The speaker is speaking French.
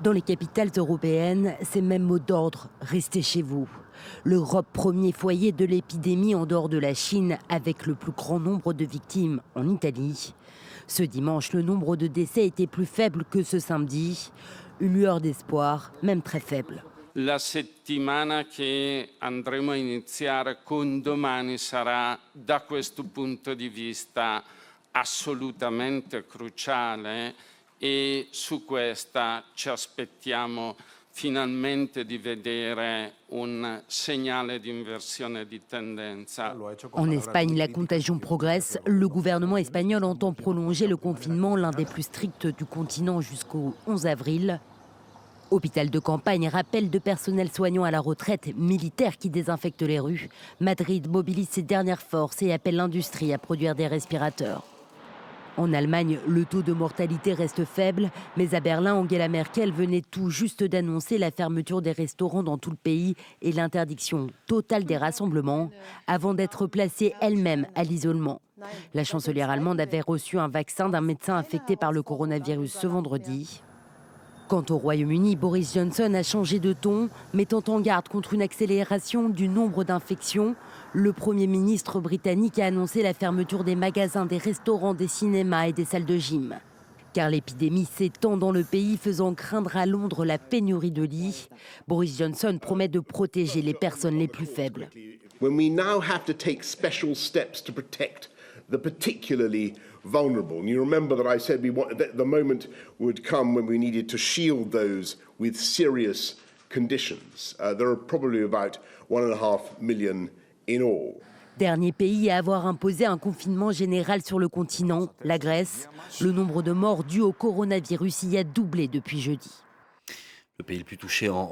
Dans les capitales européennes, ces mêmes mots d'ordre, restez chez vous. L'Europe, premier foyer de l'épidémie en dehors de la Chine, avec le plus grand nombre de victimes en Italie. Ce dimanche, le nombre de décès était plus faible que ce samedi. Une lueur d'espoir, même très faible. La settimana che andremo a iniziare con domani sarà, da questo punto di vista, assolutamente cruciale e su questa ci aspettiamo finalmente di vedere un segnale di inversione di tendenza. En Espagne, la contagion progresse. Le gouvernement espagnol entend prolonger le confinement, l'un des plus stricts du continent, jusqu'au 11 avril. Hôpital de campagne, rappel de personnel soignant à la retraite, militaires qui désinfectent les rues. Madrid mobilise ses dernières forces et appelle l'industrie à produire des respirateurs. En Allemagne, le taux de mortalité reste faible, mais à Berlin, Angela Merkel venait tout juste d'annoncer la fermeture des restaurants dans tout le pays et l'interdiction totale des rassemblements, avant d'être placée elle-même à l'isolement. La chancelière allemande avait reçu un vaccin d'un médecin affecté par le coronavirus ce vendredi. Quant au Royaume-Uni, Boris Johnson a changé de ton, mettant en garde contre une accélération du nombre d'infections. Le Premier ministre britannique a annoncé la fermeture des magasins, des restaurants, des cinémas et des salles de gym. Car l'épidémie s'étend dans le pays, faisant craindre à Londres la pénurie de lits. Boris Johnson promet de protéger les personnes les plus faibles. When we now have to take special steps to protect the particularly vulnerable. And you remember that I said the moment would come when we needed to shield those with serious conditions. There are probably about 1.5 million in all. Dernier pays à avoir imposé un confinement général sur le continent, la Grèce. Le nombre de morts dus au coronavirus y a doublé depuis jeudi. Le pays le plus touché en